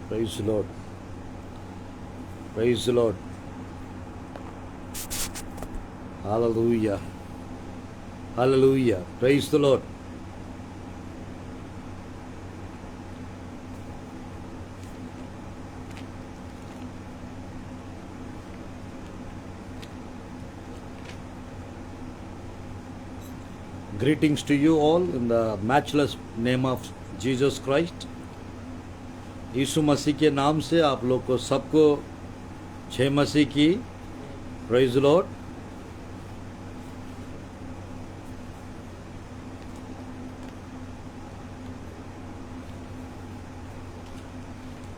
Praise the Lord. Praise the Lord. Hallelujah. Hallelujah. Praise the Lord. Greetings to you all in the matchless name of Jesus Christ. यीशु मसीह के नाम से आप लोग को सबको जय मसीह की. Praise the Lord.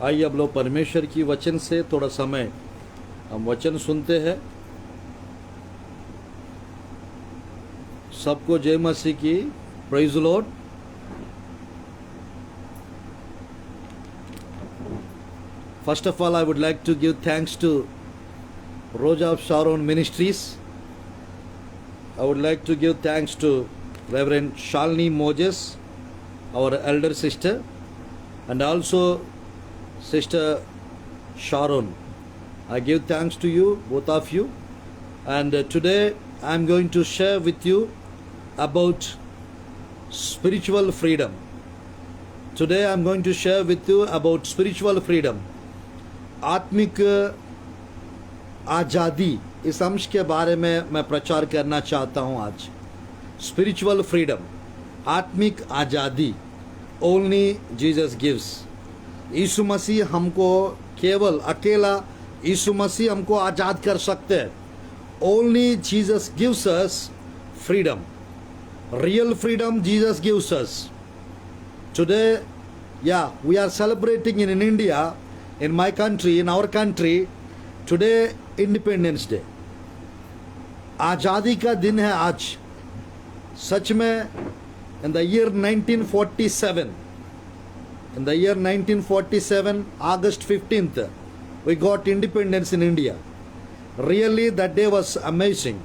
आइए अब लोग परमेश्वर की वचन से थोड़ा समय हम वचन सुनते हैं. सबको जय मसीह की. Praise the Lord. First of all, I would like to give thanks to Rose of Sharon Ministries. I would like to give thanks to Reverend Shalini Moses, our elder sister, and also Sister Sharon. I give thanks to you, both of you. And today I am going to share with you about spiritual freedom. Today I am going to share with you about spiritual freedom. आत्मिक आज़ादी, इस अंश के बारे में मैं प्रचार करना चाहता हूं आज. स्पिरिचुअल फ्रीडम, आत्मिक आज़ादी, ओनली जीसस गिव्स. यीशु मसीह हमको केवल अकेला यीशु मसीह हमको आज़ाद कर सकते हैं. Only Jesus gives us freedom. Real freedom Jesus gives us. Today we are celebrating in India, in my country, in our country, today Independence Day. आज़ादी का दिन है आज. सच में in the year 1947, August 15th, we got independence in India. Really, that day was amazing.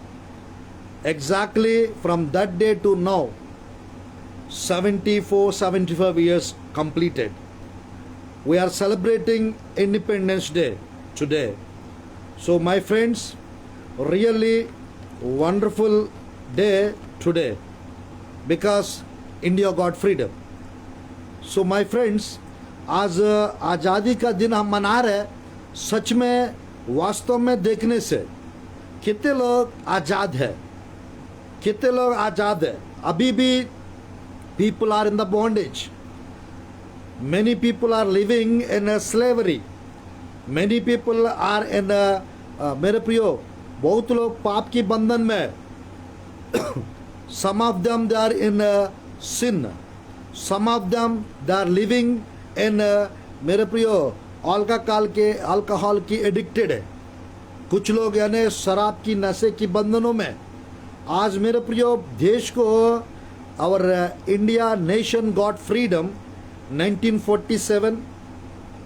Exactly from that day to now, 75 years completed. We are celebrating Independence Day today. So my friends, really wonderful day today because India got freedom. So my friends, आज आज़ादी का दिन हम मना रहे हैं. सच में वास्तव में देखने से कितने लोग आज़ाद है, कितने लोग आज़ाद है. अभी भी people are in the bondage. Many people are living in a slavery. Many people are in मेरे प्रियो, बहुत लोग पाप की बंधन में. Some of them they are in sin. Some of them they are living in मेरे प्रियो अल्कोहल की एडिक्टेड है. कुछ लोग यानी शराब की नशे की बंधनों में. आज मेरे प्रियो देश को, our India nation got freedom 1947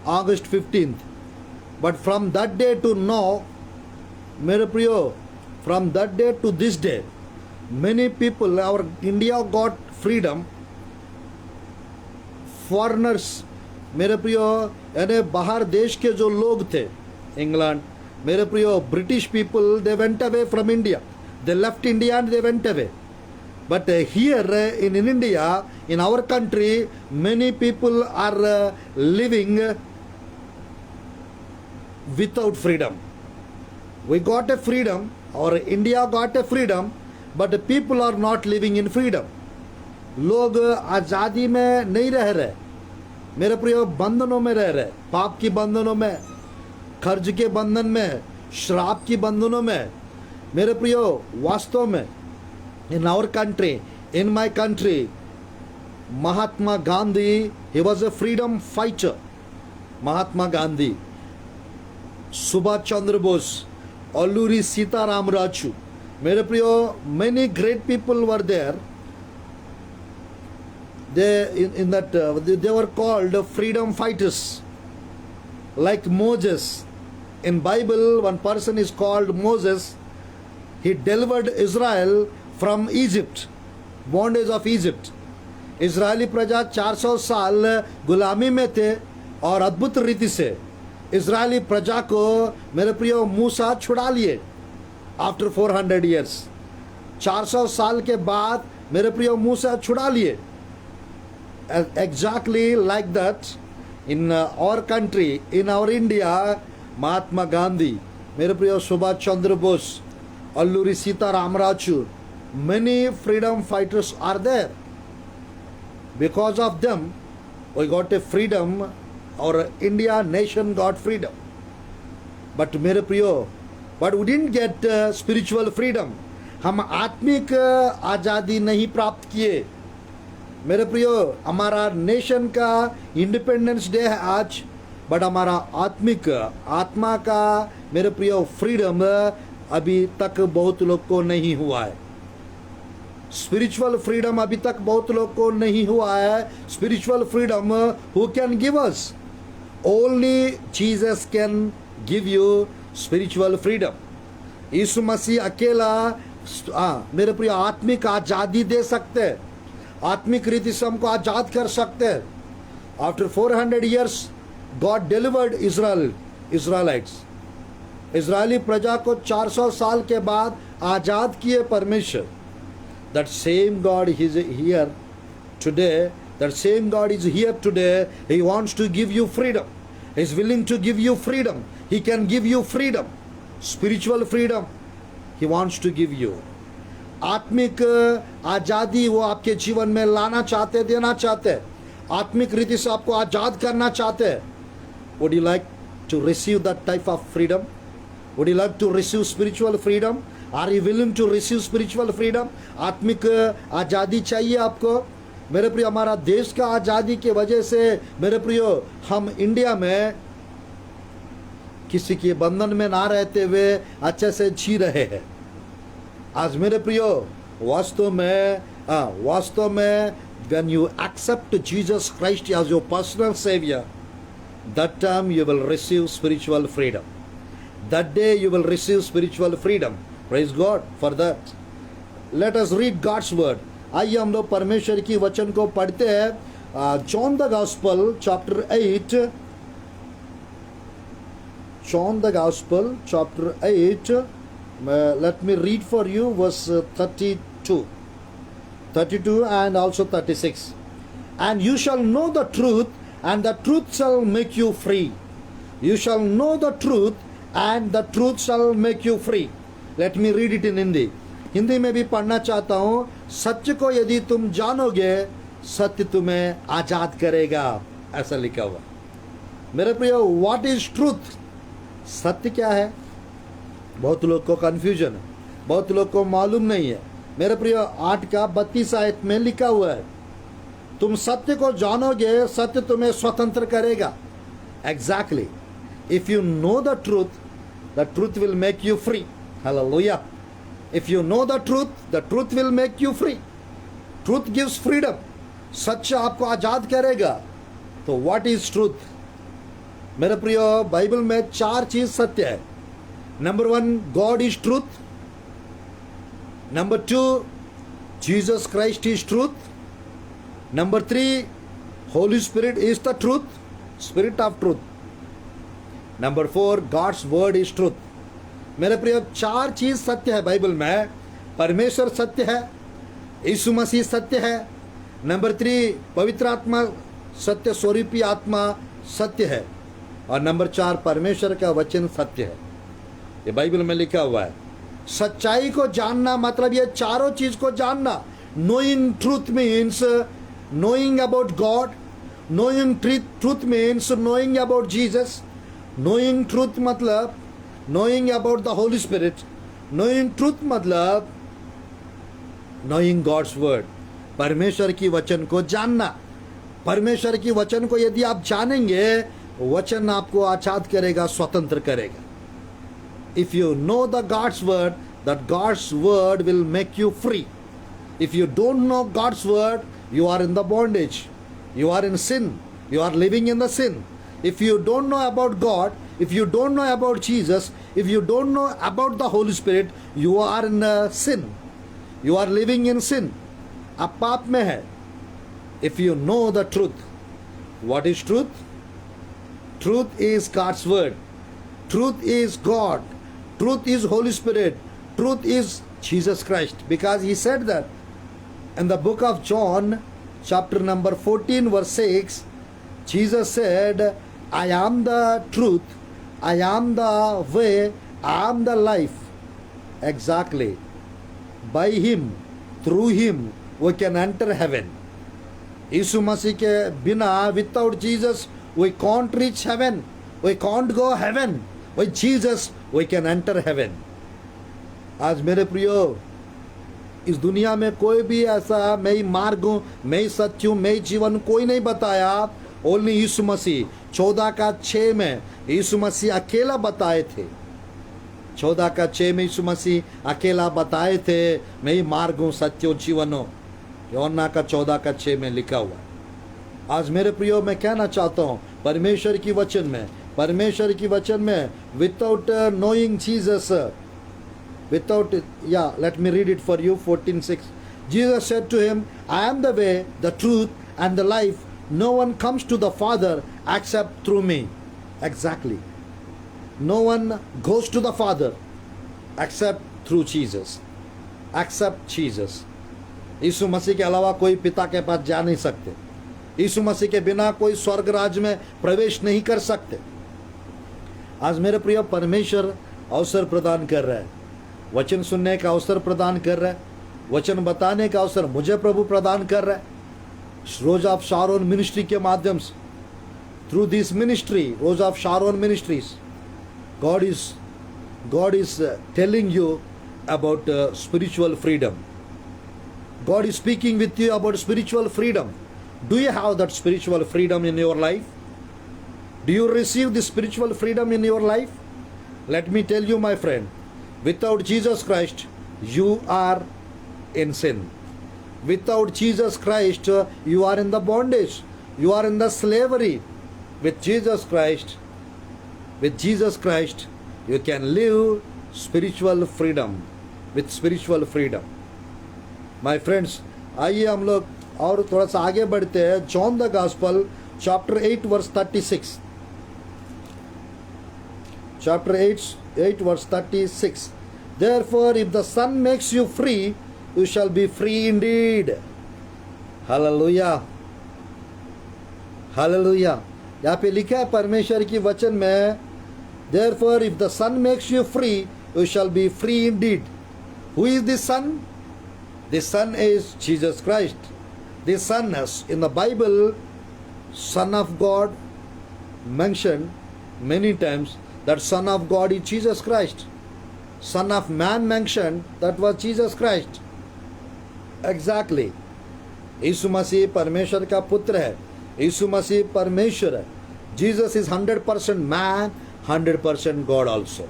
August 15th. But from that day to now, मेरे प्रियो, from that day to this day, many people, our India got freedom. Foreigners, मेरे प्रियो, यानी बाहर देश के जो लोग थे, इंग्लैंड, मेरे प्रियो, British people, they went away from India. They left India and they went away. But here in India, in our country, many people are living without freedom. We got a freedom, or India got a freedom, but the people are not living in freedom. लोग आज़ादी में नहीं रह रहे. मेरे प्रियो, बंधनों में रह रहे. पाप की बंधनों में, कर्ज के बंधन में, श्राप की बंधनों में. मेरे प्रियो, वास्तव में in our country, in my country, Mahatma Gandhi, he was a freedom fighter. Mahatma Gandhi, Subhash Chandra Bose, Alluri Sita Ram Raju. मेरे प्रियो, many great people were there. They in that they were called freedom fighters. Like Moses, in Bible, one person is called Moses. He delivered Israel from Egypt, bondage of Egypt. Israeli प्रजा 400 साल गुलामी में थे. और अद्भुत रीति से Israeli प्रजा को मेरे प्रियो मूसा छुड़ा लिए आफ्टर 400 ईयर्स। 400 साल के बाद मेरे प्रियो मूसा छुड़ा लिए। Exactly like that in our country, in our India, Mahatma Gandhi, मेरे प्रियो Subhash Chandra Bose, Alluri Sita Ramaraju, many freedom fighters are there. Because of them we got a freedom, our India nation got freedom. But मेरे प्रियो, but we didn't get spiritual freedom. हम आत्मिक आज़ादी नहीं प्राप्त किए। मेरे प्रियो, हमारा नेशन का इंडिपेंडेंस डे है आज, बट हमारा आत्मिक आत्मा का मेरे प्रियो फ्रीडम अभी तक बहुत लोग को नहीं हुआ है। स्पिरिचुअल फ्रीडम अभी तक बहुत लोग को नहीं हुआ है। Spiritual freedom who can give us? Only Jesus can give you spiritual freedom. Yeshu Masih अकेला मेरे प्रिय आत्मिक आजादी दे सकते हैं, आत्मिक रीति से हमको आजाद कर सकते हैं। After 400 years God delivered Israelites, इजरायली प्रजा को 400 साल के बाद आजाद किए परमेश्वर। That same God is here today. That same God is here today. He wants to give you freedom. He is willing to give you freedom. He can give you freedom, spiritual freedom. He wants to give you. आत्मिक आज़ादी वो आपके जीवन में लाना चाहते, देना चाहते हैं। आत्मिक रीति से आपको आज़ाद करना चाहते हैं। Would you like to receive that type of freedom? Would you like to receive spiritual freedom? Are you willing to receive spiritual freedom? आत्मिक आज़ादी चाहिए आपको? मेरे प्रिय, हमारा देश का आज़ादी के वजह से मेरे प्रियो हम इंडिया में किसी के बंधन में ना रहते हुए अच्छे से जी रहे हैं। आज मेरे प्रियो वास्तव में when you accept Jesus Christ as your personal savior, that time you will receive spiritual freedom. That day you will receive spiritual freedom. Praise God for that. Let us read God's word. आइए हम लोग परमेश्वर की वचन को पढ़ते हैं। John the Gospel chapter 8. John the Gospel chapter 8. Let me read for you verse 32 and also 36. And you shall know the truth, and the truth shall make you free. You shall know the truth, and the truth shall make you free. Let me read it in Hindi. Hindi में भी पढ़ना चाहता हूँ। सत्य को यदि तुम जानोगे, सत्य तुम्हें आजाद करेगा, ऐसा लिखा हुआ। मेरे प्रियो, व्हाट इज ट्रूथ? सत्य क्या है? बहुत लोग को कंफ्यूजन है, बहुत लोग को मालूम नहीं है। मेरे प्रियो, 8:32 आयत में लिखा हुआ है, तुम सत्य को जानोगे, सत्य तुम्हें स्वतंत्र करेगा। Exactly, if you know the truth will make you free. Hallelujah. If you know the truth will make you free. Truth gives freedom. सच्चा आपको आजाद करेगा। तो what is truth? मेरे प्रियो, बाइबल में 4 चीज सत्य है। Number 1, God is truth. Number 2, Jesus Christ is truth. Number 3, Holy Spirit is the truth, Spirit of truth. Number 4, God's word is truth. मेरे प्रिय, 4 चीज सत्य है बाइबल में। परमेश्वर सत्य है, यीशु मसीह सत्य है। नंबर 3, पवित्र आत्मा सत्य स्वरूपी आत्मा सत्य है। और नंबर 4, परमेश्वर का वचन सत्य है। ये बाइबल में लिखा हुआ है। सच्चाई को जानना मतलब ये चारों चीज को जानना। Knowing truth means knowing about God. Knowing truth means knowing about Jesus. Knowing truth मतलब knowing about the Holy Spirit. knowing truth मतलब knowing God's word, परमेश्वर की वचन को जानना। परमेश्वर की वचन को यदि आप जानेंगे, वचन आपको आजाद करेगा, स्वतंत्र करेगा। If you know the God's word, that God's word will make you free. If you don't know God's word, you are in the bondage, you are in sin, you are living in the sin. If you don't know about God, if you don't know about Jesus, if you don't know about the Holy Spirit, you are in sin. You are living in sin. आप पाप में है। If you know the truth, what is truth? Truth is God's word. Truth is God. Truth is Holy Spirit. Truth is Jesus Christ. Because he said that in the book of John, chapter number 14, verse 6, Jesus said, I am the truth, I am the way, I am the life. Exactly. By him, through him, we can enter heaven. यीशु मसीह के बिना, without Jesus, we can't reach heaven. We can't go heaven. With Jesus, we can enter heaven. आज मेरे प्रियो, इस दुनिया में कोई भी ऐसा मैं ही मार्ग हूँ, मैं ही सत्य हूँ, मैं ही जीवन, कोई नहीं बताया. ओनली यीशु मसीह 14:6 में यीशु मसीह अकेला बताए थे. 14:6 में यीशु मसीह अकेला बताए थे, मैं ही मार्ग हूँ, सत्य हूँ, जीवन हूँ. यूहन्ना का 14:6 में लिखा हुआ. आज मेरे प्रियो, मैं कहना चाहता हूँ परमेश्वर की वचन में without knowing Jesus, without, yeah, let me read it for you. 14:6. Jesus said to him, I am the way, the truth and the life. No one comes to the Father except through me. Exactly. No one goes to the Father except through Jesus. Except Jesus. यीशु मसीह के अलावा कोई पिता के पास जा नहीं सकते. यीशु मसीह के बिना कोई स्वर्ग राज्य में प्रवेश नहीं कर सकते. आज मेरे प्रिय, परमेश्वर अवसर प्रदान कर रहा है, वचन सुनने का अवसर प्रदान कर रहा है, वचन बताने का अवसर मुझे प्रभु प्रदान कर रहा है. रोज ऑफ शारोन मिनिस्ट्री के माध्यम से, through this ministry, rose of Sharon ministries, God is telling you about spiritual freedom. God is speaking with you about spiritual freedom. Do you have that spiritual freedom in your life? Do you receive the spiritual freedom in your life? Let me tell you, my friend, without Jesus Christ, you are in sin. Without Jesus Christ, you are in the bondage. You are in the slavery. With Jesus Christ, you can live spiritual freedom. With spiritual freedom. My friends, आइए हम लोग और थोड़ा सा आगे बढ़ते हैं. John the gospel chapter 8 verse 36. Chapter 8 verse 36. Therefore, if the Son makes you free, you shall be free indeed. Hallelujah. Hallelujah. यहाँ पे लिखा है परमेश्वर की वचन में, Therefore, if the Son makes you free, you shall be free indeed. Who is the Son? The Son is Jesus Christ. The Son is, in the Bible, Son of God mentioned many times. That Son of God is Jesus Christ. Son of Man mentioned, that was Jesus Christ. Exactly. यीशु मसीह परमेश्वर का पुत्र है. यीशु मसीह परमेश्वर है. Jesus is 100% man, 100% God also.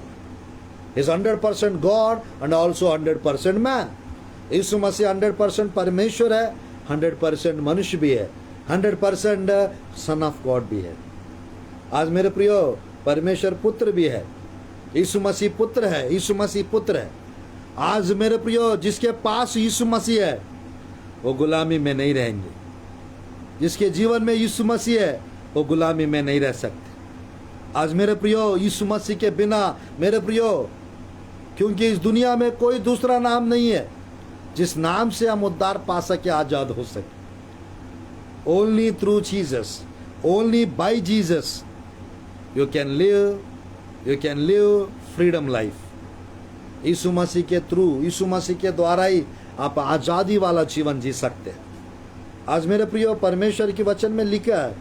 He is 100% God and also 100% man. यीशु मसीह 100% परमेश्वर है, 100% मनुष्य भी है, 100% Son of God भी है. आज मेरे प्रियो, परमेश्वर पुत्र भी है. यीशु मसीह पुत्र है. यीशु मसीह पुत्र है. आज मेरे प्रियो, जिसके पास यीशु मसीह है वो गुलामी में नहीं रहेंगे. जिसके जीवन में यीशु मसीह है वो गुलामी में नहीं रह सकते. आज मेरे प्रियो, यीशु मसीह के बिना मेरे प्रियो, क्योंकि इस दुनिया में कोई दूसरा नाम नहीं है जिस नाम से हम उद्धार पा सके, आजाद हो सके. Only through Jesus, only by Jesus you can live freedom life. यीशु मसीह के थ्रू, यीशु मसीह के द्वारा ही आप आजादी वाला जीवन जी सकते हैं. आज मेरे प्रियो, परमेश्वर की वचन में लिखा है,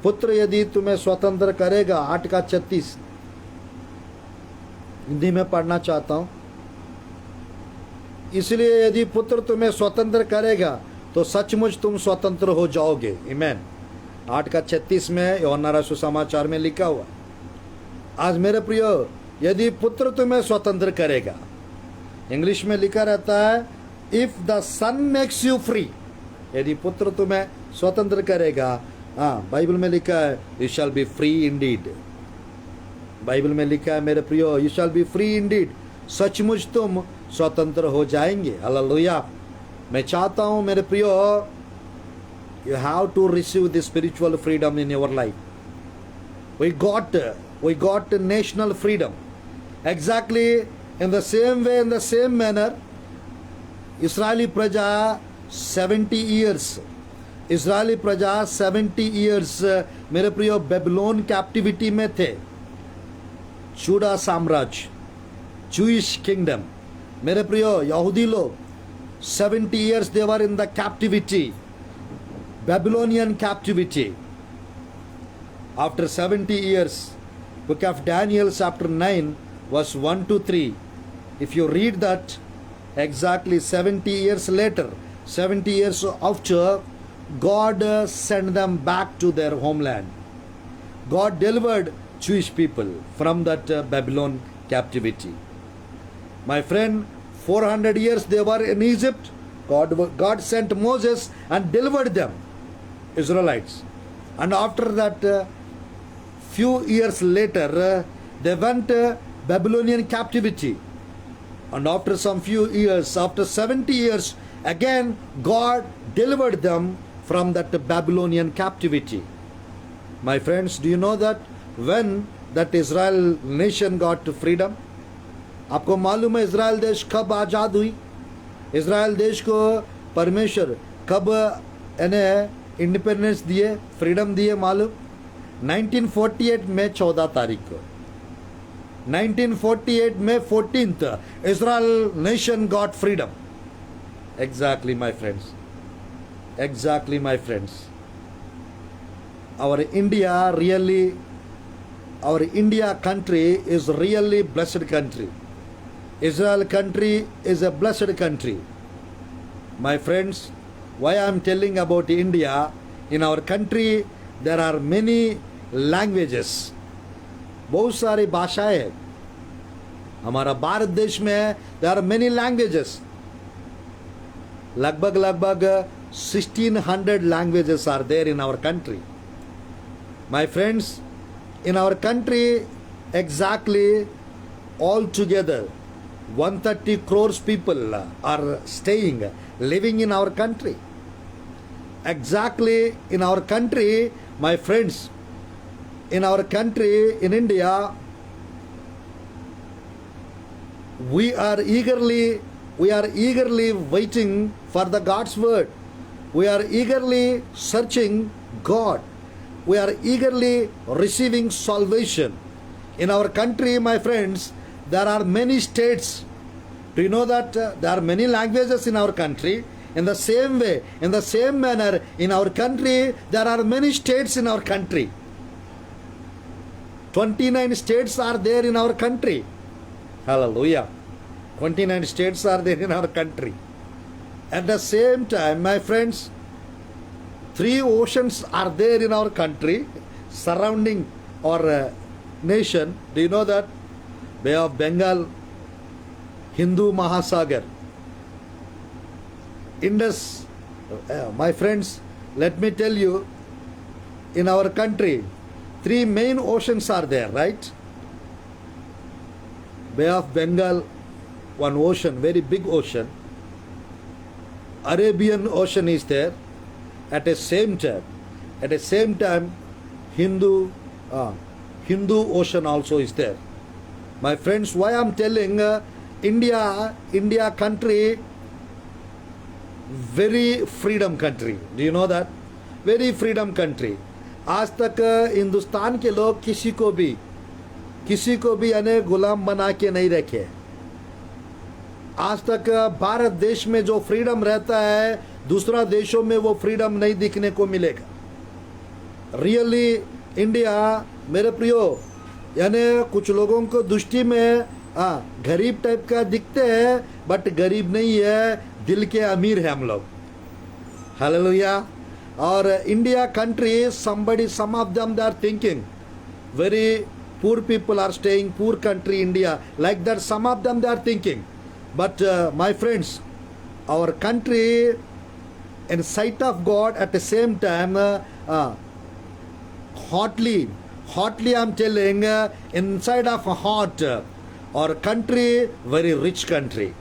पुत्र यदि तुम्हें स्वतंत्र करेगा. 8:36 हिंदी में पढ़ना चाहता हूं. इसलिए यदि पुत्र तुम्हें स्वतंत्र करेगा तो सचमुच तुम स्वतंत्र हो जाओगे. आमीन. 8:36 में यूहन्ना रसूल समाचार में लिखा हुआ. आज मेरे प्रियो, यदि पुत्र तुम्हें स्वतंत्र करेगा, इंग्लिश में लिखा रहता है, if the son makes you free. यदि पुत्र तुम्हें स्वतंत्र करेगा, हाँ, बाइबल में लिखा है, you shall be free Indeed. Bible में लिखा है मेरे प्रियो, you shall be free Indeed. सचमुच तुम स्वतंत्र हो जाएंगे. हालेलुया. मैं चाहता हूं मेरे प्रियो, you have to receive the spiritual freedom in your life. we got national freedom. Exactly in the same way, in the same manner, Israeli Praja 70 years. Israeli Praja 70 years मेरे प्रियो बेबीलोन कैप्टिविटी में थे. चूड़ा साम्राज्य, Jewish kingdom. मेरे प्रियो यहूदी लोग 70 years they were in the captivity, Babylonian captivity. After 70 years, book of Daniel chapter 9 verse 1 to 3, if you read that, exactly 70 years later, 70 years after, God sent them back to their homeland. God delivered Jewish people from that Babylon captivity. My friend, 400 years they were in Egypt. God sent Moses and delivered them, Israelites. And after that, few years later, they went Babylonian captivity. And after some few years, after 70 years, again God delivered them from that Babylonian captivity. My friends, do you know that when that Israel nation got freedom? आपको मालूम है Israel देश कब आज़ाद हुई? Israel देश को परमेश्वर कब इन्हें इंडिपेंडेंस दिए, फ्रीडम दिए मालूम? 1948 में 14 तारीख को, 1948 में 14th, Israel nation got freedom. Exactly, my friends. Exactly, my friends. Our India country is really blessed country. Israel country is a blessed country. My friends, why I am telling about India, in our country there are many languages. बहुत सारी भाषाएं हैं. हमारा भारत देश में there are many languages. लगभग 1600 languages are there in our country. My friends, in our country, exactly altogether 130 crores people are staying, living in our country. Exactly in our country, my friends, in our country, in India, we are eagerly waiting for the God's word. We are eagerly searching God. We are eagerly receiving salvation. In our country, my friends, there are many states. Do you know that there are many languages in our country? In the same way, in the same manner, in our country, there are many states in our country. 29 states are there in our country. Hallelujah. 29 states are there in our country. At the same time, my friends, 3 oceans are there in our country surrounding our nation. Do you know that? Bay of Bengal, Hindu Mahasagar, Indus. My friends, let me tell you, in our country, 3 main oceans are there, right? Bay of Bengal, one ocean, very big ocean. Arabian Ocean is there. At the same time, Hindu Ocean also is there. My friends, why I'm telling India country, very freedom country. Do you know that? Very freedom country. आज तक हिंदुस्तान के लोग किसी को भी यानी गुलाम बना के नहीं रखे. आज तक भारत देश में जो फ्रीडम रहता है, दूसरा देशों में वो फ्रीडम नहीं दिखने को मिलेगा. रियली इंडिया, मेरे प्रियो, यानी कुछ लोगों को दृष्टि में गरीब टाइप का दिखते हैं, बट गरीब नहीं है, दिल के अमीर है हम लोग. हालेलुया. और India country, some of them they are thinking very poor people are staying, poor country India, like that some of them they are thinking. But my friends, our country in sight of God, at the same time, hotly I'm telling, inside of a heart, our country, very rich country,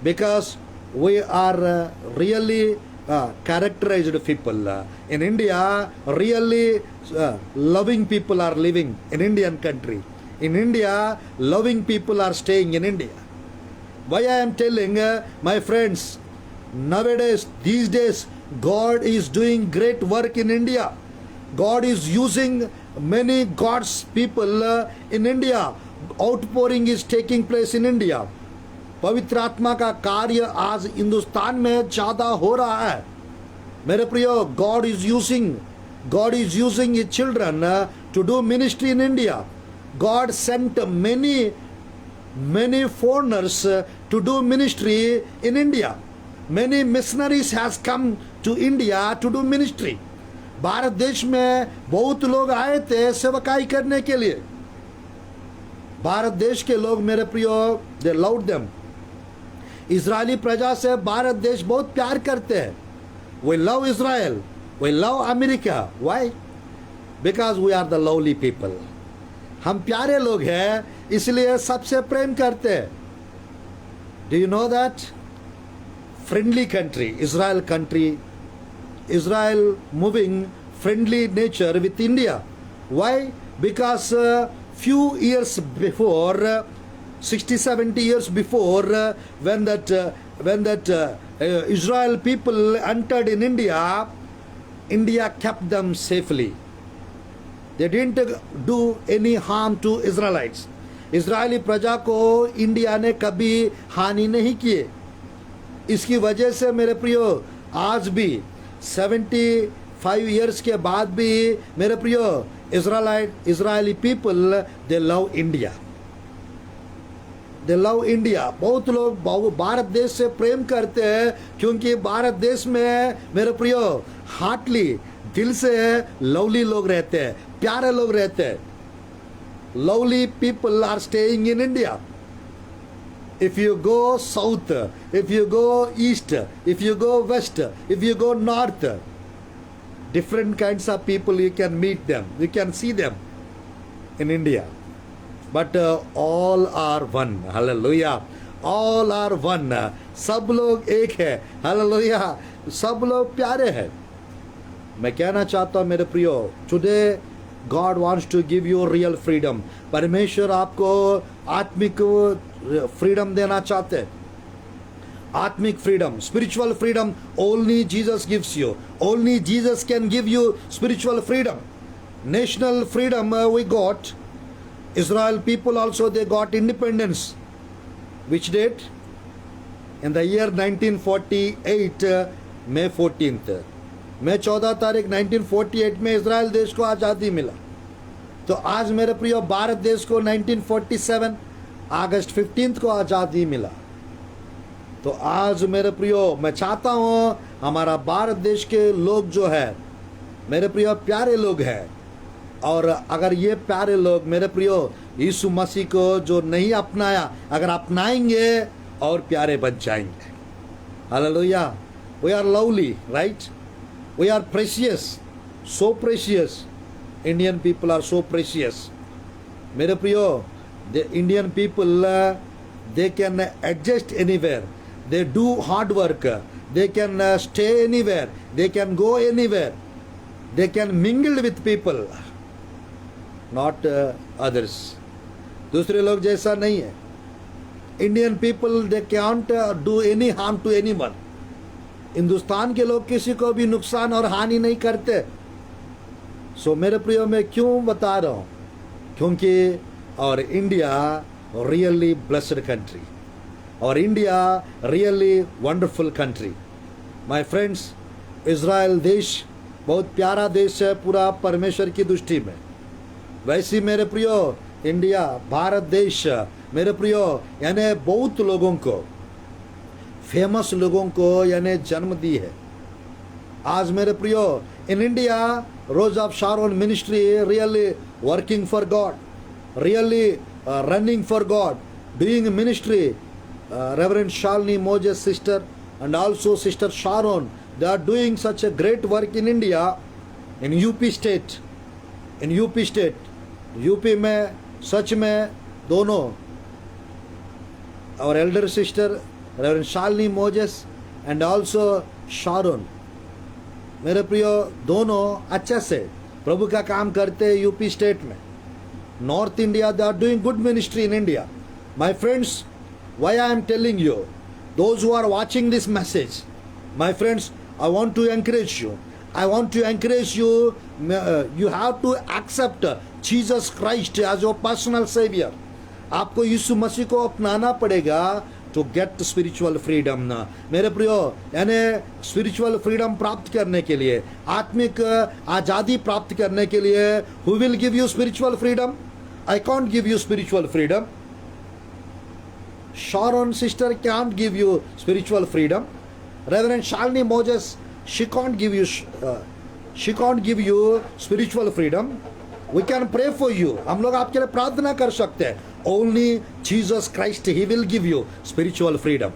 because we are really characterized people. In India, really loving people are living in Indian country. In India, loving people are staying in India. Why I am telling, my friends, nowadays, these days, God is doing great work in India. God is using many God's people in India. Outpouring is taking place in India. पवित्र आत्मा का कार्य आज हिंदुस्तान में ज्यादा हो रहा है. मेरे प्रियो, God is using his children to do ministry in India. God sent many foreigners to do ministry in India. Many missionaries has come to India to do ministry. Bharat देश में बहुत लोग आए थे सेवकाई करने के लिए. भारत देश के लोग, मेरे प्रियो, they loved them. इजरायली प्रजा से भारत देश बहुत प्यार करते हैं. We love Israel. We love America. Why? Because we are the lowly people. हम प्यारे लोग हैं, इसलिए सबसे प्रेम करते हैं. Do you know that? Friendly country, Israel country. Israel moving friendly nature with India. Why? Because few years before, 60-70 years before, when that Israel people entered in India, India kept them safely. They didn't do any harm to Israelites. Israeli प्रजा को India ने कभी हानि नहीं किए. इसकी वजह से मेरे प्रियो, आज भी 75 years के बाद भी, मेरे प्रियो, इजरायली पीपल, दे लव इंडिया. दे लव इंडिया. बहुत लोग भारत देश से प्रेम करते हैं, क्योंकि भारत देश में, मेरे प्रियो, हार्टली, दिल से लवली लोग रहते हैं, प्यारे लोग रहते हैं. Lovely people are staying in India. If you go south, if you go east, if you go west, if you go north, different kinds of people, you can meet them, you can see them in India. But all are one. Hallelujah. All are one. सब लोग एक है. Hallelujah. सब लोग प्यारे हैं. मैं कहना चाहता हूँ मेरे प्रियो, today God wants to give you real freedom. परमेश्वर आपको आत्मिक फ्रीडम देना चाहते हैं. आत्मिक freedom, spiritual freedom, only Jesus gives you. Only Jesus can give you spiritual freedom. National freedom we got. Israel people also, they got independence. Which date? In the year 1948, May 14th. मैं 14 तारीख 1948 में Israel देश को आज़ादी मिला. तो आज मेरे प्रियो, भारत देश को 1947 अगस्त 15 को आज़ादी मिला. तो आज मेरे प्रियो, मैं चाहता हूँ हमारा भारत देश के लोग जो है, मेरे प्रियो, प्यारे लोग हैं. और अगर ये प्यारे लोग, मेरे प्रियो, यीशु मसीह को जो नहीं अपनाया, अगर अपनाएंगे और प्यारे बन जाएंगे. Hallelujah. We are lovely, right? We are precious, so precious. Indian people are so precious. मेरे प्रियो, the Indian people, they can adjust anywhere. They do hard work. They can stay anywhere. They can go anywhere. They can mingle with people, not others. दूसरे लोग जैसा नहीं है. Indian people, they can't do any harm to anyone. Hindustan के लोग किसी को भी नुकसान और हानि नहीं करते. सो मेरे प्रियो, मैं क्यों बता रहा हूँ? क्योंकि और इंडिया रियली ब्लेस्ड कंट्री, और India really wonderful country. My friends, Israel देश बहुत प्यारा देश है पूरा परमेश्वर की दृष्टि में. वैसे मेरे प्रियो, इंडिया, भारत देश, मेरे प्रियो, यानी बहुत लोगों को, फेमस लोगों को यानी जन्म दी है. आज मेरे प्रियो, in India, rose of Sharon ministry really working for God, really running for God, doing ministry. Reverend Shalini Moses sister and also sister Sharon, they are doing such a great work in India, in UP state. In UP state, UP में सच में दोनों, our elder sister Reverend Shalini Moses and also Sharon, मेरे प्रियो दोनों अच्छे से प्रभु का काम करते हैं यूपी स्टेट में, north India. They are doing good ministry in India. My friends, why I am telling you, those who are watching this message, my friends, I want to encourage you. I want to encourage you, you have to accept Jesus Christ as your personal savior. आपको यीशु मसीह को अपनाना पड़ेगा to get spiritual freedom. ना मेरे प्रियो, यानी spiritual freedom प्राप्त करने के लिए, आत्मिक आज़ादी प्राप्त करने के लिए, who will give you spiritual freedom? I can't give you spiritual freedom. Sharon sister can't give you spiritual freedom. Reverend Shalini Moses, she can't give you spiritual freedom. We can pray for you. हम लोग आपके लिए प्रार्थना कर सकते हैं. Only Jesus Christ, He will give you spiritual freedom.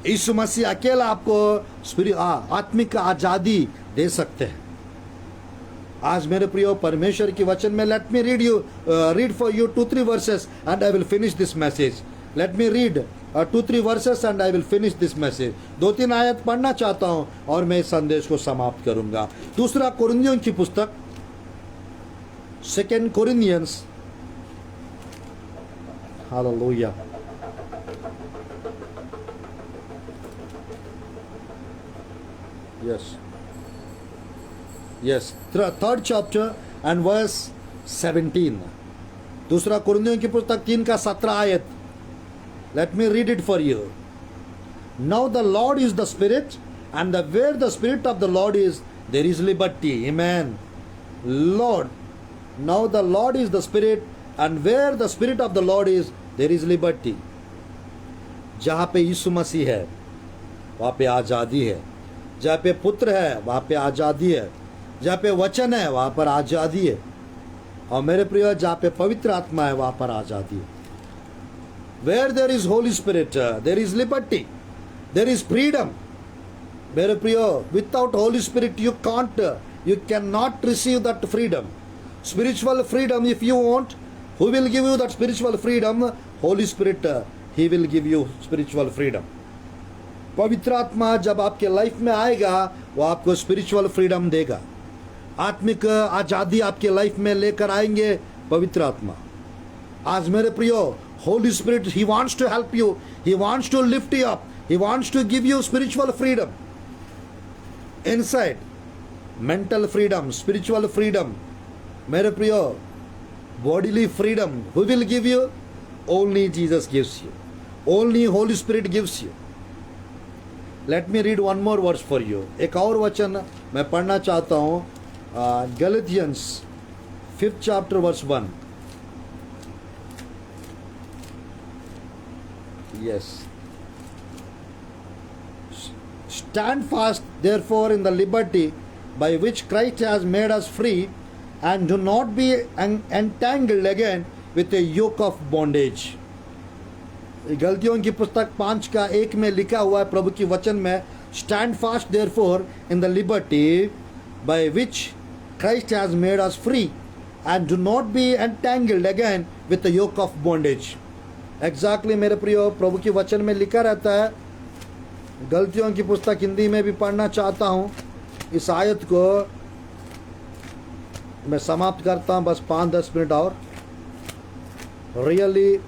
यीशु मसीह अकेला आपको आत्मिक आज़ादी दे सकते हैं. आज मेरे प्रियो परमेश्वर की वचन में, let me read for you 2-3 verses and I will finish this message. Let me read 2-3 verses and I will finish this message. 2-3 आयत पढ़ना चाहता हूं और मैं इस संदेश को समाप्त करूंगा. दूसरा कोरिन्थियों की पुस्तक 2 Corinthians. Hallelujah. Yes. Third chapter and verse 17. दूसरा कोरिन्थियों की पुस्तक 3 का 17 आयत. Let me read it for you. Now the Lord is the Spirit, and where the Spirit of the Lord is, there is liberty. Amen. Lord. Now the Lord is the Spirit, and where the Spirit of the Lord is, there is liberty. जहाँ पे यीशु मसीह है वहाँ पे आज़ादी है. जहाँ पे पुत्र है वहाँ पे आज़ादी है. जहाँ पे वचन है वहाँ पर आज़ादी है. और मेरे प्रिय, जहाँ पे पवित्र आत्मा है वहाँ पर आज़ादी है. Where there is Holy Spirit, there is liberty, there is freedom. मेरे प्रियो, without Holy Spirit you cannot receive that freedom. Spiritual freedom, if you want, who will give you that spiritual freedom? Holy Spirit, He will give you spiritual freedom. पवित्र आत्मा जब आपके life में आएगा वो आपको स्पिरिचुअल फ्रीडम देगा. आत्मिक आज़ादी आपके लाइफ में लेकर आएंगे पवित्र आत्मा. आज मेरे प्रियो, Holy Spirit, He wants to help you. He wants to lift you up. He wants to give you spiritual freedom. Inside, mental freedom, spiritual freedom. मेरे प्रियो, bodily freedom. Who will give you? Only Jesus gives you. Only Holy Spirit gives you. Let me read one more verse for you. एक और वचन मैं पढ़ना चाहता हूँ. Galatians 5th chapter verse 1. Yes. Stand fast therefore in the liberty by which Christ has made us free, and do not be entangled again with a yoke of bondage. गलतियों की पुस्तक 5 का 1 में लिखा हुआ है प्रभु की वचन में, Stand fast therefore in the liberty by which Christ has made us free, and do not be entangled again with the yoke of bondage. Exactly मेरे प्रियो, प्रभु की वचन में लिखा रहता है. गलतियों की पुस्तक हिंदी में भी पढ़ना चाहता हूँ. इस आयत को मैं समाप्त करता हूँ, बस 5-10 मिनट और. रियली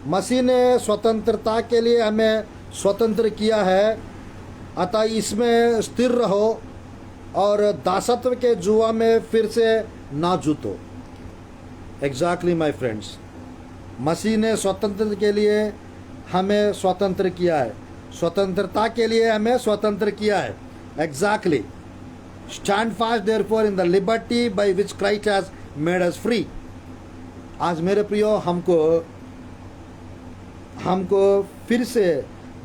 मसीह ने स्वतंत्रता के लिए हमें स्वतंत्र किया है, अतः इसमें स्थिर रहो और दासत्व के जुआ में फिर से ना जूतो. एग्जैक्टली माय फ्रेंड्स, मसीह ने स्वतंत्र के लिए हमें स्वतंत्र किया है. स्वतंत्रता के लिए हमें स्वतंत्र किया है. Exactly. Stand fast therefore in the liberty by which Christ has made us free. आज मेरे प्रियो, हमको फिर से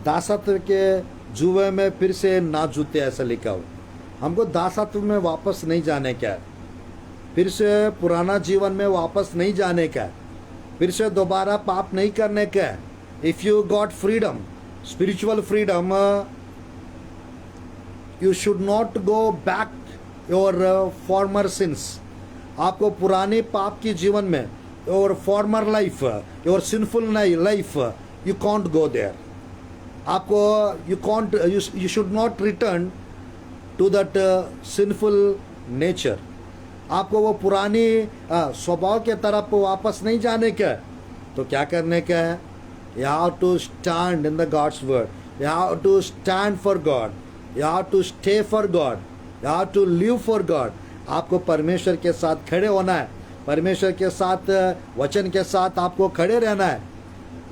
दासत्व के जुए में फिर से ना जूते, ऐसा लिखा हो. हमको दासत्व में वापस नहीं जाने का है. फिर से पुराना जीवन में वापस नहीं जाने का है. फिर से दोबारा पाप नहीं करने का है. If you got freedom, spiritual freedom, you should not go back your former sins. आपको पुराने पाप की जीवन में, your former life, your sinful life, you can't go there. आपको you should not return to that sinful nature. आपको वो पुरानी स्वभाव के तरफ वापस नहीं जाने का है, तो क्या करने का है? You have to stand in the God's word. You have to stand for God. You have to stay for God. You have to live for God. आपको परमेश्वर के साथ खड़े होना है, परमेश्वर के साथ वचन के साथ आपको खड़े रहना है.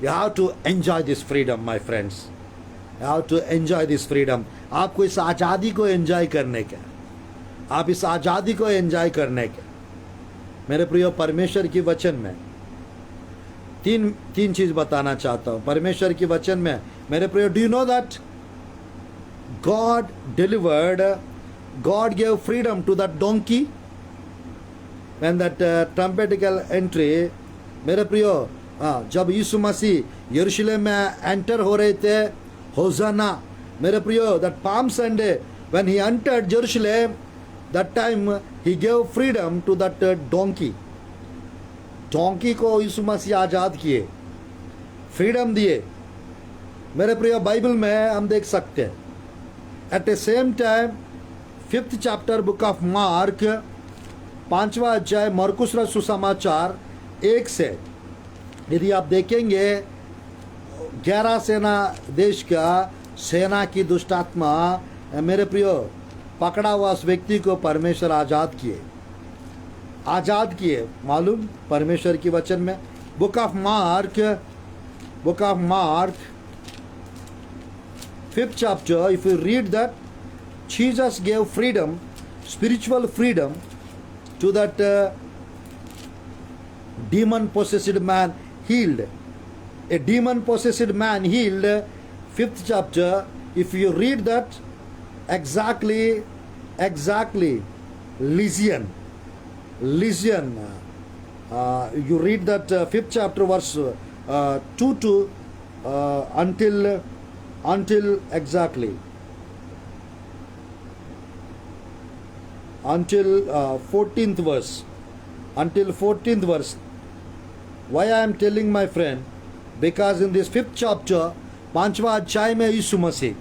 You have to enjoy this freedom, my friends. You have to enjoy this freedom. आपको इस आज़ादी को एंजॉय करने का, आप इस आज़ादी को एंजॉय करने का. मेरे प्रियो, परमेश्वर की वचन में तीन चीज बताना चाहता हूं. परमेश्वर की वचन में मेरे प्रियो, do you know that God gave freedom to that donkey when that trumpetical entry. मेरे प्रियो, जब यीशु मसीह यरूशलेम में एंटर हो रहे थे, होसाना, मेरे प्रियो, that Palm Sunday when he entered Jerusalem, that time he gave freedom to that donkey. Donkey को यीशु मसीह आज़ाद किए, फ्रीडम दिए. मेरे प्रिय, बाइबल में हम देख सकते हैं. At the same time 5th chapter book of Mark, 5वां अध्याय, मरकुस रचित सुसमाचार 1 से यदि आप देखेंगे, 11 सेना देश का सेना की दुष्ट आत्मा, मेरे प्रियो, पकड़ा हुआ उस व्यक्ति को परमेश्वर आज़ाद किए. मालूम परमेश्वर की वचन में book of mark 5th chapter, if you read that, Jesus gave freedom, spiritual freedom to that demon possessed man healed. A demon possessed man healed, 5th chapter. If you read that, exactly Legion, you read that 5th chapter verse 2 to until exactly until 14th verse. Why I am telling, my friend? Because in this 5th chapter, 5वां अध्याय में यीशु मसीह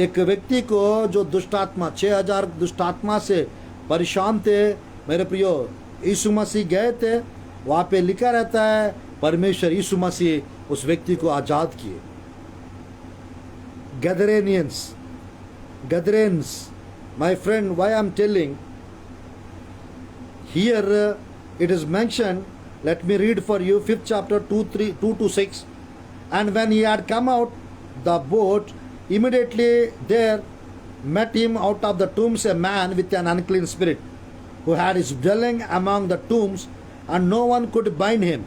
एक व्यक्ति को, जो दुष्टात्मा, 6000 दुष्टात्मा से परेशान थे, मेरे प्रियो, यीशु मसीह गए थे. वहाँ पे लिखा रहता है, परमेश्वर यीशु मसीह उस व्यक्ति को आज़ाद किए. Gadarenes, my friend, why I am telling here, it is mentioned. Let me read for you, 5th chapter 2 to 6. And when he had come out the boat, immediately there met him out of the tombs a man with an unclean spirit, who had his dwelling among the tombs, and no one could bind him,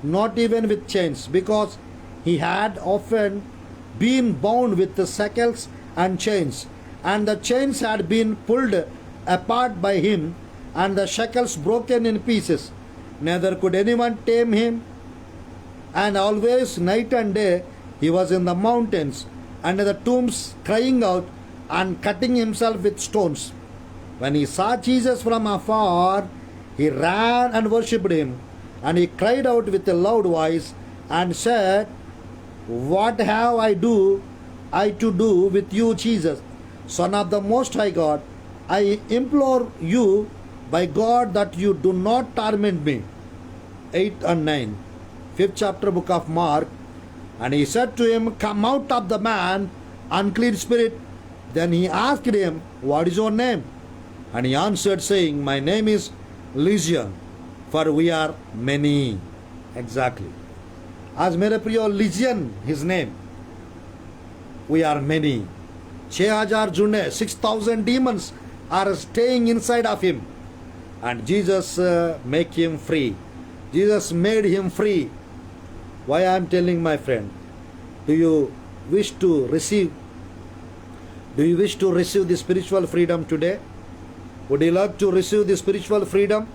not even with chains, because he had often been bound with the shackles and chains, and the chains had been pulled apart by him, and the shackles broken in pieces. Neither could anyone tame him, and always night and day he was in the mountains and in the tombs, crying out and cutting himself with stones. When he saw Jesus from afar, he ran and worshipped him, and he cried out with a loud voice and said, What have I to do with you, Jesus, Son of the Most High God? I implore you by God that you do not torment me. 8 and 9, 5th chapter book of Mark. And he said to him, Come out of the man, unclean spirit. Then he asked him, What is your name? And he answered, saying, My name is Legion, for we are many. Exactly. As मेरे प्रियो, Legion, his name. We are many. 6000 जुड़े, 6000 demons are staying inside of him. And Jesus make him free. Jesus made him free. Why I am telling, my friend? Do you wish to receive the spiritual freedom today? Would you like to receive the spiritual freedom?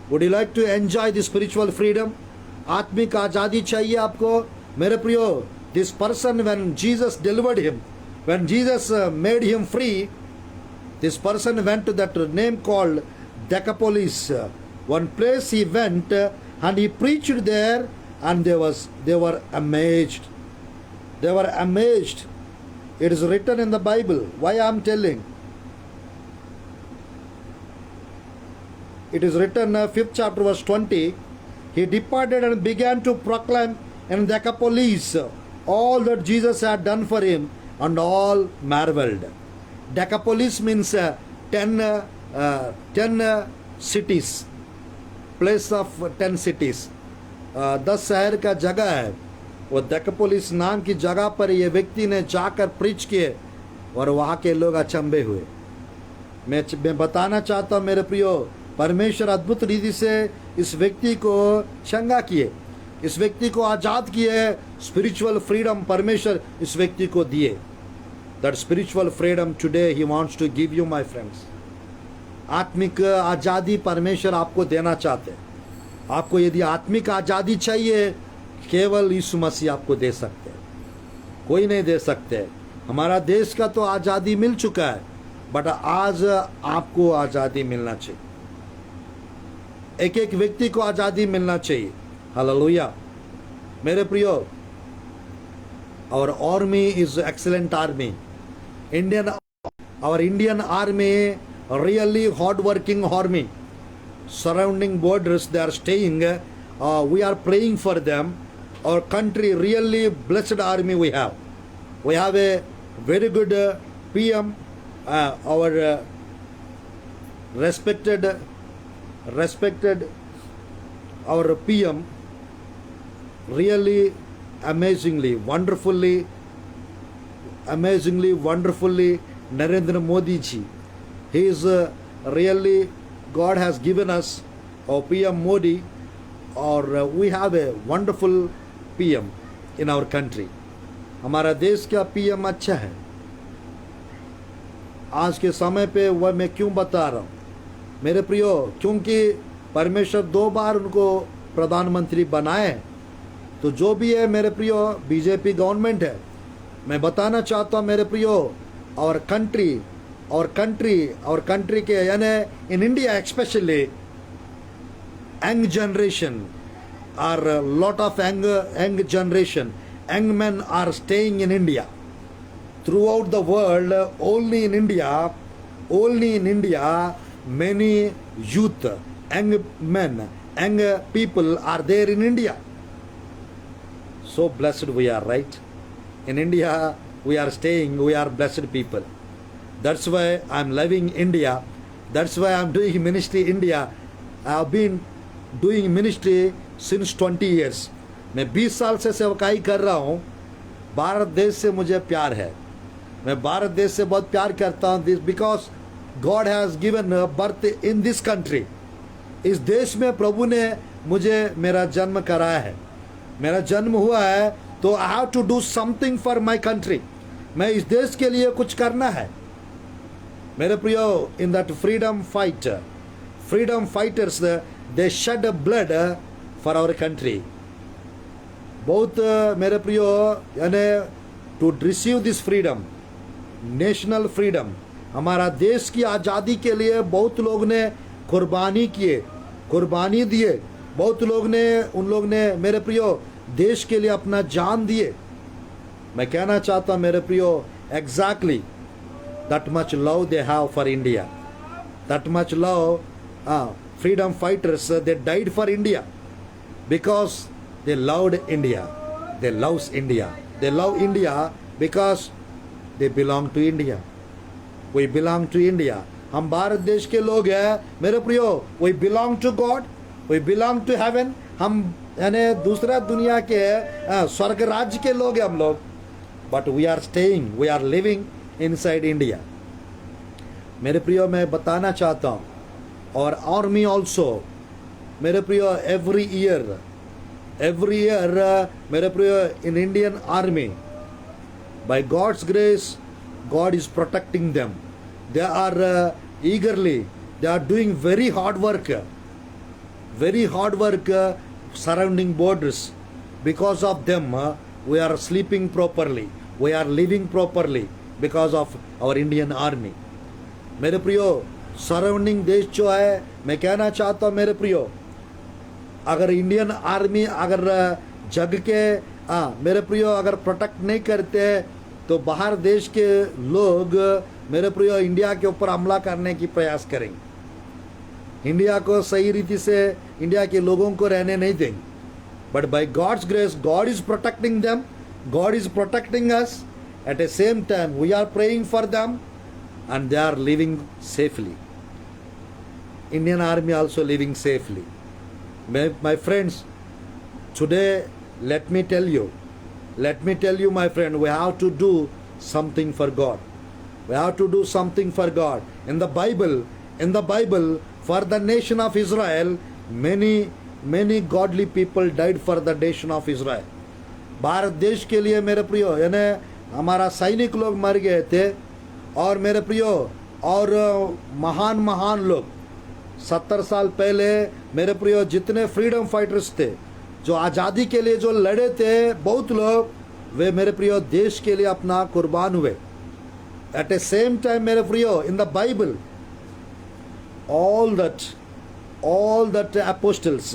Would you like to enjoy the spiritual freedom? आत्मिक आज़ादी चाहिए आपको, मेरे प्रियो. This person, when Jesus delivered him, when Jesus made him free, this person went to that name called Decapolis. One place he went and he preached there, and they were amazed. They were amazed. It is written in the Bible. Why I am telling? it is written, 5th chapter, verse 20. He departed and began to proclaim in Decapolis all that Jesus had done for him, and all marveled. Decapolis means 10 cities, place of 10 cities. 10 शहर का जगह है. वो Decapolis नाम की जगह पर ये व्यक्ति ने जाकर प्रीच किए और वहाँ के लोग अचंभे हुए. मैं बताना चाहता हूँ मेरे प्रियो, परमेश्वर अद्भुत रीति से इस व्यक्ति को चंगा किए, इस व्यक्ति को आज़ाद किए. स्पिरिचुअल फ्रीडम परमेश्वर इस व्यक्ति को दिए. That spiritual freedom today he wants to give you my friends. आत्मिक आज़ादी परमेश्वर आपको देना चाहते हैं. आपको यदि आत्मिक आज़ादी चाहिए, केवल यीशु मसीह आपको दे सकते हैं, कोई नहीं दे सकते. हमारा देश का तो आज़ादी मिल चुका है, बट आज आपको आज़ादी मिलना चाहिए. एक एक व्यक्ति को आज़ादी मिलना चाहिए. हालेलुया. मेरे प्रियो, our army is excellent army. our Indian army really hard working army. Surrounding borders they are staying. We are praying for them. Our country really blessed army we have. We have a very good PM, our respected our PM, really amazingly wonderfully Narendra Modi ji. He is really, God has given us our PM Modi, or we have a wonderful PM in our country. हमारा देश का PM अच्छा है. आज के समय पे वह मैं क्यों बता रहा हूँ मेरे प्रियो, क्योंकि परमेश्वर 2 बार उनको प्रधानमंत्री बनाए. तो जो भी है मेरे प्रियो, बीजेपी गवर्नमेंट है. मैं बताना चाहता हूँ मेरे प्रियो, और कंट्री के यानी in India specially young generation are lot of young generation, young men are staying in India. Throughout the world, only in India, many youth, young men, young people are there in India. So blessed we are, right? In India, we are staying, we are blessed people. That's why I'm loving India. That's why I'm doing ministry in India. I have been doing ministry since 20 years. मैं 20 साल से सेवकाई कर रहा हूँ. भारत देश से मुझे प्यार है. मैं भारत देश से बहुत प्यार करता हूँ. This because God has given birth in this country. इस देश में प्रभु ने मुझे मेरा जन्म कराया है. मेरा जन्म हुआ है तो I have to do something for my country. मैं इस देश के लिए कुछ करना है मेरे प्रियो. In that freedom fighters they shed blood for our country. बहुत मेरे प्रियो, यानी to receive this freedom, national freedom, हमारा देश की आज़ादी के लिए बहुत लोग ने कुर्बानी दिए. बहुत लोग ने मेरे प्रियो देश के लिए अपना जान दिए. मैं कहना चाहता हूँ मेरे प्रियो, exactly that much love they have for India. That much love. Freedom fighters they died for India because they loved India. They love India because they belong to India. We belong to India. हम भारत देश के लोग हैं मेरे प्रियो. We belong to God. We belong to heaven. हम यानी दूसरा दुनिया के स्वर्ग राज्य के लोग हैं हम लोग. But we are staying, we are living inside India. मेरे प्रियो, मैं बताना चाहता हूँ, और आर्मी ऑल्सो मेरे प्रियो, every year मेरे प्रियो, in Indian army, by God's grace, God is protecting them. They are eagerly, they are doing very hard work surrounding borders. Because of them we are sleeping properly, we are living properly because of our Indian army. मेरे प्रियो, surrounding देश जो है, मैं कहना चाहता हूँ मेरे प्रियो, अगर इंडियन आर्मी अगर जग के मेरे प्रियो अगर प्रोटेक्ट नहीं करते तो बाहर देश के लोग मेरे प्रियो इंडिया के ऊपर हमला करने की प्रयास करेंगे. इंडिया को सही रीति से इंडिया के लोगों को रहने नहीं देंगे, but by God's grace God is protecting them, God is protecting us. At the same time we are praying for them and they are living safely. Indian army also living safely. My friends, today let me tell you my friend, we have to do something for God. We have to do something for God. In the Bible, for the nation of Israel, many godly people died for the nation of Israel. Bharat देश के लिए मेरे प्रियो यानी हमारा सैनिक लोग मर गए थे, और मेरे प्रियो और महान लोग 70 साल पहले मेरे प्रियो जितने फ्रीडम फाइटर्स थे जो आज़ादी के लिए जो लड़े थे, बहुत लोग वे मेरे प्रियो देश के लिए अपना कुर्बान हुए. एट ए सेम टाइम मेरे प्रियो in the Bible all that apostles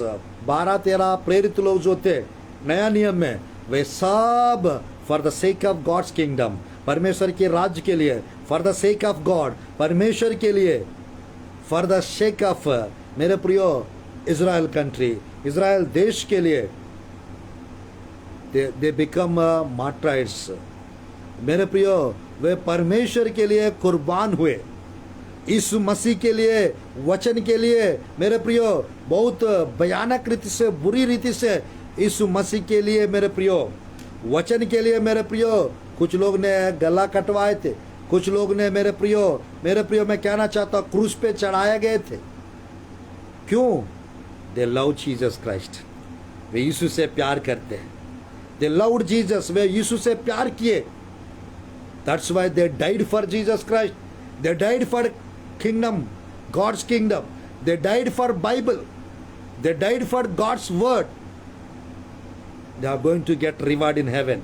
12-13 प्रेरित लोग जो थे नया नियम में, वे सब for the sake of God's kingdom, परमेश्वर के राज्य के लिए, for the sake of God, परमेश्वर के लिए, फॉर द सेक ऑफ मेरे प्रियो इज़राइल कंट्री, इज़राइल देश के लिए, दे बिकम मार्टायर्स. मेरे प्रियो वे परमेश्वर के लिए कुर्बान हुए, यीशु मसीह के लिए, वचन के लिए. मेरे प्रियो बहुत भयानक रीति से, बुरी रीति से यीशु मसीह के लिए, मेरे प्रियो वचन के लिए, मेरे प्रियो कुछ लोग ने गला कटवाए थे, कुछ लोग ने मेरे प्रियो मैं कहना चाहता हूँ क्रूस पे चढ़ाए गए थे. क्यों? दे लव जीसस क्राइस्ट, वे यीशु से प्यार करते हैं. दे लव्ड जीसस, वे यीशु से प्यार किए. That's why they died for Jesus Christ. They died for kingdom, God's kingdom. They died for Bible. They died for God's word. They are going to get reward in heaven.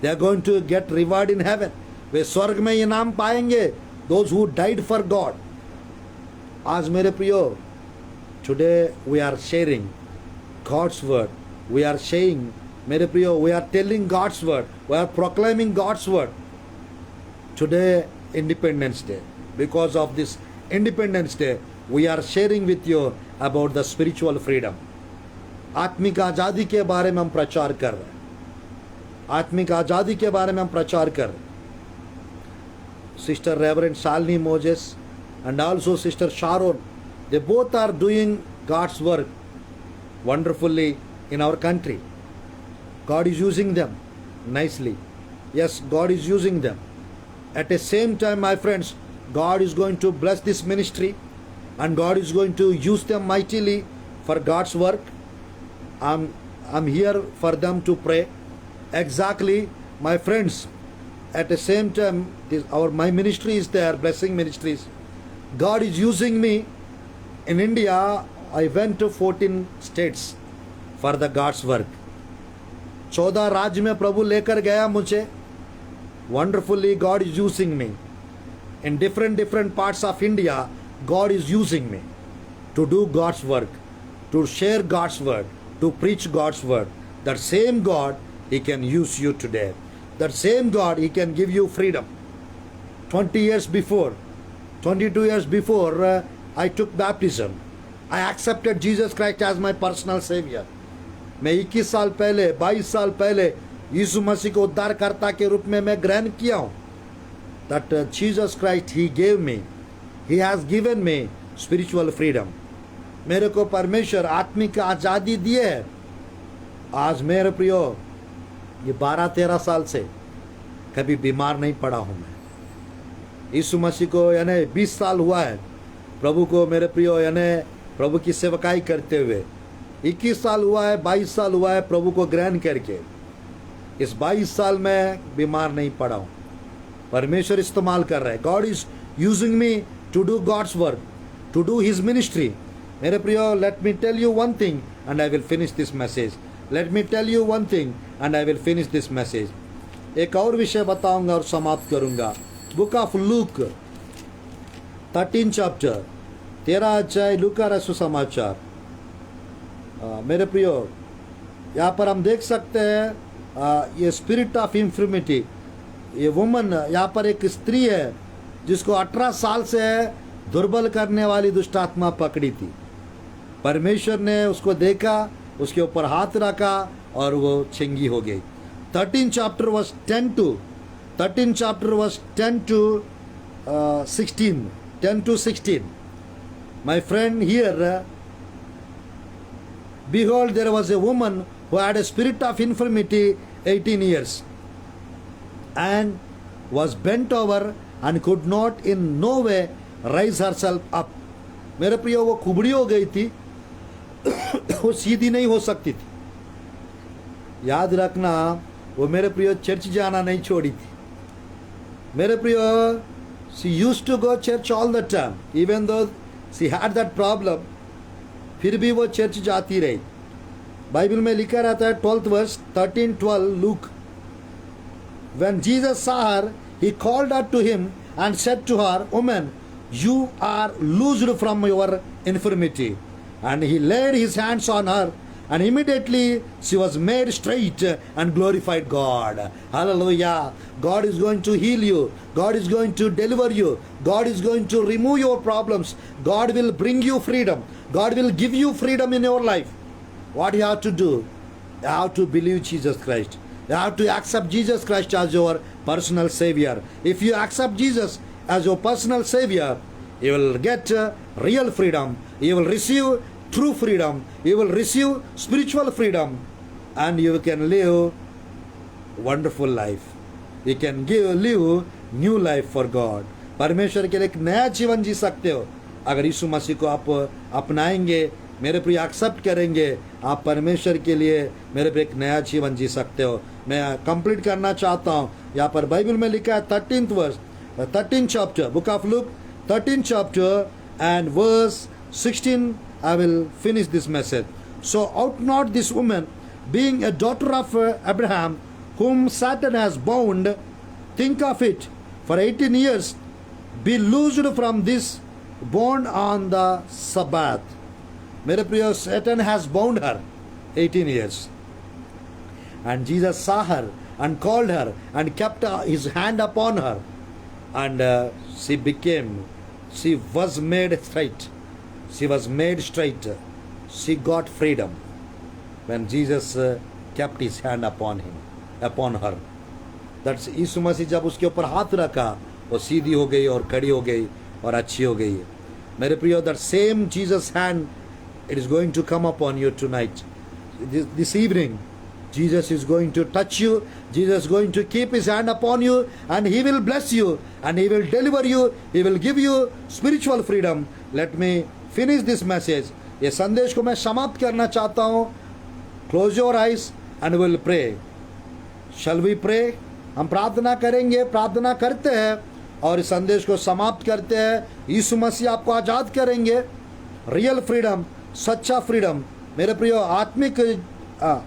They are going to get reward in heaven. वे स्वर्ग में इनाम पाएंगे. Those who died for God. आज मेरे प्रियो, today we are sharing God's word. We are saying, मेरे प्रियो, we are telling God's word. We are proclaiming God's word. Today Independence Day. Because of this Independence Day, we are sharing with you about the spiritual freedom. आत्मिक आज़ादी के बारे में हम प्रचार कर रहे हैं. आत्मिक आज़ादी के बारे में हम प्रचार कर. Sister reverend Shalini Moses and also sister Sharon, they both are doing God's work wonderfully in our country. God is using them nicely. Yes, God is using them. At a same time my friends, God is going to bless this ministry and God is going to use them mightily for God's work. I'm here for them to pray. Exactly, my friends. At the same time, my ministry is there, blessing ministries. God is using me. In India, I went to 14 states for the God's work. 14 राज्य में प्रभु लेकर गया मुझे. Wonderfully, God is using me. In different parts of India, God is using me to do God's work, to share God's word, to preach God's word. That same God, He can use you today. That same God, He can give you freedom. 20 years before, 22 years before, I took baptism. I accepted Jesus Christ as my personal Savior. मैं 21 साल पहले, 22 साल पहले यीशु मसीह को उद्धारकर्ता के रूप में मैं ग्रहण किया हूँ. That Jesus Christ, He gave me. He has given me spiritual freedom. मेरे को परमेश्वर आत्मिक आज़ादी दिए है. आज मेरे प्रियो, ये 12-13 साल से कभी बीमार नहीं पड़ा हूँ मैं. यीशु मसीह को यानी 20 साल हुआ है प्रभु को मेरे प्रियो यानी प्रभु की सेवकाई करते हुए. 21 साल हुआ है, 22 साल हुआ है प्रभु को ग्रहण करके. इस 22 साल में बीमार नहीं पड़ा हूँ. परमेश्वर इस्तेमाल कर रहा है. God is using me to do God's work, to do his ministry. मेरे प्रियो, let me tell you one thing and I will finish this message. Let me tell you one thing and I will finish this message. एक और विषय बताऊंगा और समाप्त करूंगा. Book of look 13 chapter, 13 अध्याय लूका रसू समाचार. मेरे प्रियो, यहाँ पर हम देख सकते हैं ये स्पिरिट ऑफ इंफर्मिटी. ये वुमन, यहाँ पर एक स्त्री है जिसको 18 साल से दुर्बल करने वाली दुष्ट आत्मा पकड़ी थी। परमेश्वर ने उसको देखा, उसके ऊपर हाथ रखा और वो चंगी हो गई। 13 chapter verse 10 to 16. My friend, here, behold, there was a woman who had a spirit of infirmity 18 years and was bent over and could not in no way raise herself up. मेरे प्रियो, वो कुबड़ी हो गई थी, वो सीधी नहीं हो सकती थी। याद रखना, वो मेरे प्रियो चर्च जाना नहीं छोड़ी थी। मेरे प्रियो, she used to go church all the time, even though she had that problem, फिर भी वो चर्च जाती रही। बाइबल में लिखा रहता है 12th verse 13-12 Luke. When Jesus saw her, he called her to him and said to her, Woman, you are loosed from your infirmity. And he laid his hands on her, and immediately she was made straight and glorified God. Hallelujah. God is going to heal you. God is going to deliver you. God is going to remove your problems. God will bring you freedom. God will give you freedom in your life. What you have to do? You have to believe Jesus Christ. You have to accept Jesus Christ as your personal Savior. If you accept Jesus as your personal Savior, you will get real freedom. You will receive true freedom. You will receive spiritual freedom, and you can live wonderful life. You can live new life for God. परमेश्वर के लिए एक नया जीवन जी सकते हो अगर यीशु मसीह को आप अपनाएंगे, मेरे प्रिय एक्सेप्ट करेंगे, आप परमेश्वर के लिए मेरे प्रिय एक नया जीवन जी सकते हो। मैं कंप्लीट करना चाहता हूँ। यहाँ पर बाइबल में लिखा है 13th verse, 13th chapter, book of Luke, 13th chapter and verse 16. I will finish this message. So ought not this woman, being a daughter of Abraham, whom Satan has bound, think of it, for 18 years, be loosed from this bond on the Sabbath. मेरे प्रियो, Satan has bound her 18 years. And Jesus saw her and called her and kept his hand upon her. And she was made straight. She was made straight. She got freedom when Jesus kept his hand upon her. That's यीशु मसीह जब उसके ऊपर हाथ रखा, वो सीधी हो गई और खड़ी हो गई और अच्छी हो गई। मेरे प्रियो, that same Jesus hand, it is going to come upon you tonight. This evening, Jesus is going to touch you. Jesus is going to keep his hand upon you, and he will bless you, and he will deliver you. He will give you spiritual freedom. Let me finish this message. ये संदेश को मैं समाप्त करना चाहता हूँ। Close your eyes and we'll pray. Shall we pray? हम प्रार्थना करेंगे, प्रार्थना करते हैं और इस संदेश को समाप्त करते हैं। यीशु मसीह आपको आज़ाद करेंगे। रियल फ्रीडम, सच्चा फ्रीडम, मेरे प्रियो, आत्मिक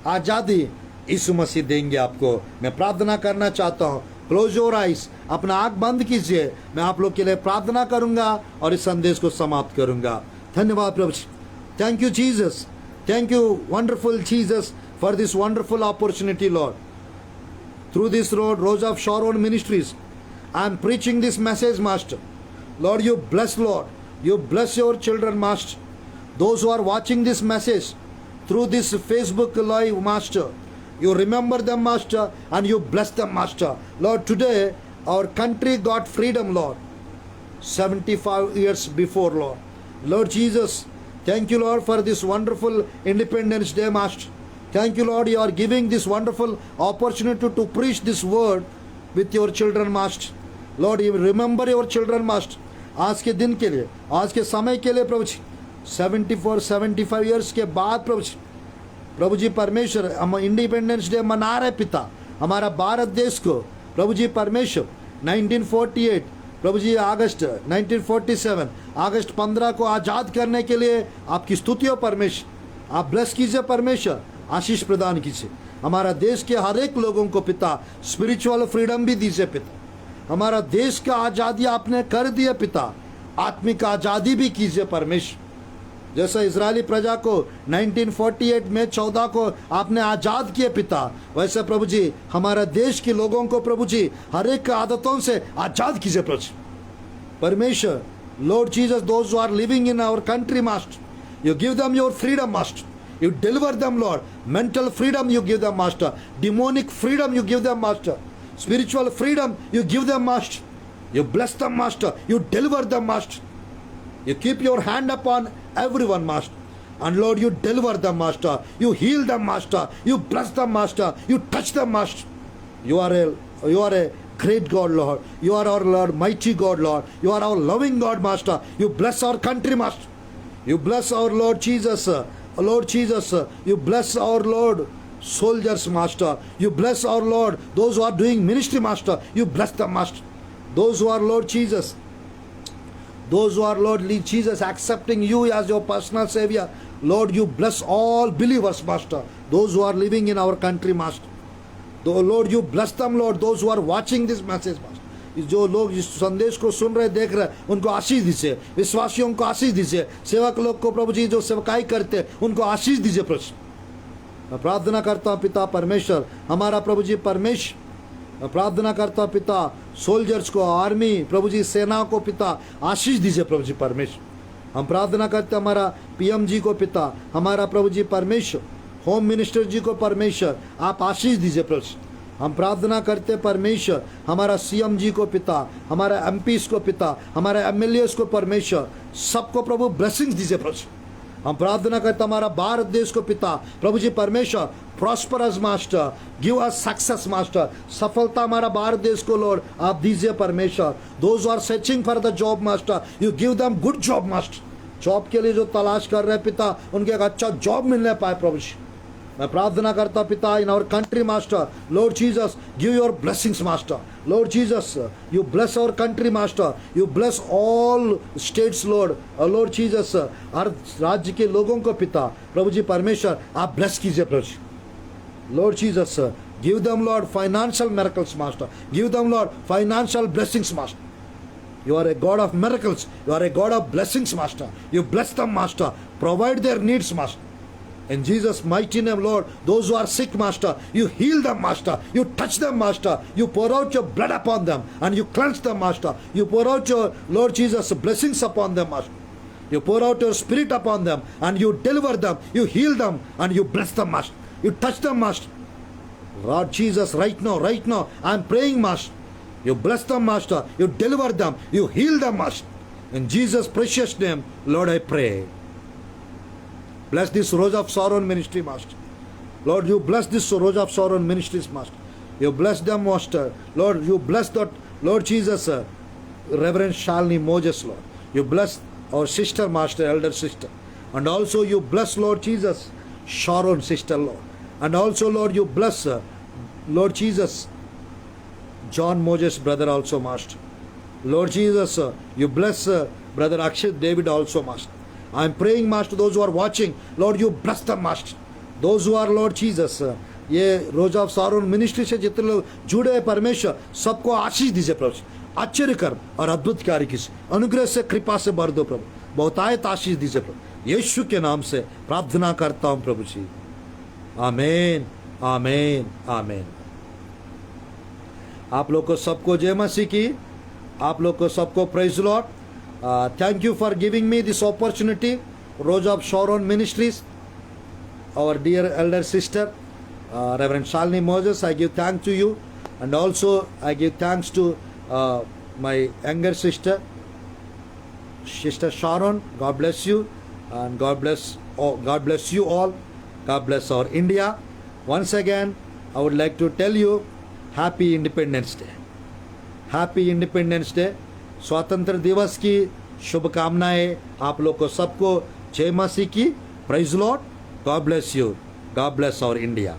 आज़ादी यीशु मसीह देंगे आपको। मैं प्रार्थना करना चाहता हूँ। क्लोज योर आइज, अपना आँख बंद कीजिए। मैं आप लोग के लिए प्रार्थना करूँगा और इस संदेश को समाप्त करूँगा। धन्यवाद प्रभु। Thank you Jesus, thank you wonderful Jesus for this wonderful opportunity, Lord. Through this road, Rose of Sharon Ministries, I am preaching this message, Master. Lord, you bless, Lord. You bless your children, Master. Those who are watching this message through this Facebook Live, Master, you remember them, Master, and you bless them, Master. Lord, today our country got freedom, Lord, 75 years before, Lord. Lord Jesus, thank you, Lord, for this wonderful Independence Day, Master. Thank you, Lord, you are giving this wonderful opportunity to preach this word with your children, Master. Lord, you remember your children, Master. आज के दिन के लिए, आज के समय के लिए प्रभु जी, 75 ईयर्स के बाद प्रभु जी परमेश्वर, हम इंडिपेंडेंस डे मना रहे पिता, हमारा भारत देश को प्रभु जी परमेश्वर 1948 प्रभु जी अगस्त 1947 अगस्त 15 को आज़ाद करने के लिए आपकी स्तुति हो परमेश्वर। आप ब्लेस कीजिए परमेश्वर, आशीष प्रदान कीजिए। हमारा देश के हर एक लोगों को पिता स्पिरिचुअल फ्रीडम भी दीजिए पिता। हमारा देश का आज़ादी आपने कर दिया पिता, आत्मिक आज़ादी भी कीजिए परमेश्वर। जैसा इजरायली प्रजा को 1948 में 14 को आपने आज़ाद किए पिता, वैसे प्रभु जी हमारा देश के लोगों को प्रभु जी हर एक आदतों से आज़ाद कीजिए प्रभु परमेश्वर। Lord Jesus, those who are living in our country, Master, you give them your freedom, Master. You deliver them, Lord. Mental freedom you give them, Master. Demonic freedom you give them, Master. Spiritual freedom you give them, Master. You bless them, Master. You deliver them, Master. You keep your hand upon everyone, Master. And Lord, you deliver them, Master. You heal them, Master. You bless them, Master. You touch them, Master. You are a great God, Lord. You are our Lord, mighty God, Lord. You are our loving God, Master. You bless our country, Master. You bless our Lord Jesus. Lord Jesus, you bless our Lord soldiers, Master. You bless our Lord those who are doing ministry, Master. You bless them, Master. Those who are Lord Jesus, those who are Lord Jesus accepting you as your personal Savior, Lord, you bless all believers, Master. Those who are living in our country, Master. Though, Lord, you bless them, Lord. Those who are watching this message, Master. जो लोग इस संदेश को सुन रहे देख रहे उनको आशीष दीजिए, विश्वासियों को आशीष दीजिए, सेवक लोग को प्रभु जी जो सेवकाई करते उनको आशीष दीजिए प्रभु। मैं प्रार्थना करता हूँ पिता परमेश्वर, हमारा प्रभु जी परमेश्वर, मैं प्रार्थना करता हूँ पिता सोल्जर्स को, आर्मी प्रभु जी सेना को पिता आशीष दीजिए प्रभु जी परमेश्वर। हम प्रार्थना करते हमारा पीएम जी को पिता, हमारा प्रभु जी परमेश्वर, होम मिनिस्टर जी को परमेश्वर आप आशीष दीजिए प्रभु। हम प्रार्थना करते परमेश्वर हमारा सीएम जी को पिता, हमारा एमपीस को पिता, हमारे एमएलएस को परमेश्वर, सबको प्रभु ब्लेसिंग्स दीजिए प्रभु। हम प्रार्थना करते हमारा भारत देश को पिता प्रभु जी परमेश्वर prosperous master, give us success master, सफलता हमारा भारत देश को लॉर्ड आप दीजिए परमेश्वर। Those are searching for the job master, you give them good job master. Job के लिए जो तलाश कर रहे पिता उनके एक अच्छा जॉब मिलने पाए प्रभु जी। मैं प्रार्थना करता पिता in our country master, lord Jesus give your blessings master. Lord Jesus you bless our country master, you bless all states lord. Lord Jesus हर राज्य के लोगों को पिता प्रभु जी परमेश्वर आप ब्लेस कीजिए प्रभु जी। Lord Jesus give them lord financial miracles master, give them lord financial blessings master. You are a God of miracles, you are a God of blessings master. You bless them master, provide their needs master. In Jesus' mighty name, Lord, those who are sick, Master, you heal them, Master. You touch them, Master. You pour out your blood upon them and you cleanse them, Master. You pour out your, Lord Jesus, blessings upon them, Master. You pour out your spirit upon them and you deliver them. You heal them and you bless them, Master. You touch them, Master. Lord Jesus, right now, I'm praying, Master. You bless them, Master. You deliver them. You heal them, Master. In Jesus' precious name, Lord, I pray. Bless this Rose of Sharon ministry, Master. Lord, you bless this Rose of Sharon ministries, Master. You bless them, Master. Lord, you bless that, Lord Jesus, Reverend Shalini Moses, Lord. You bless our sister, Master, elder sister. And also you bless, Lord Jesus, Sharon sister, Lord. And also, Lord, you bless, Lord Jesus, John Moses brother also, Master. Lord Jesus, you bless brother Akshay David also, Master. I am praying, Master, those who are watching, Lord, you bless them, Master. Those who are, Lord Jesus, ये रोज of सारोन ministry से जितने लोग जुड़े हैं परमेश्वर सबको आशीष दीजिए प्रभु। आश्चर्य कर और अद्भुत कार्य की अनुग्रह से कृपा से भर दो प्रभु। बहुतायत आशीष दीजिए प्रभु। यीशु के नाम से प्रार्थना करता हूँ प्रभु जी, आमीन, आमीन, आमीन। आप लोग को सबको जय मसीह की, आप लोग को सबको praise Lord. Thank you for giving me this opportunity, Rose of Sharon Ministries, our dear elder sister, Reverend Shalini Moses. I give thanks to you, and also I give thanks to my younger sister, Sister Sharon. God bless you, and God bless you all. God bless our India. Once again, I would like to tell you, Happy Independence Day. Happy Independence Day. स्वतंत्र दिवस की शुभकामनाएं आप लोग को सबको। जय मसीह की। Praise Lord. God bless you. God bless our India.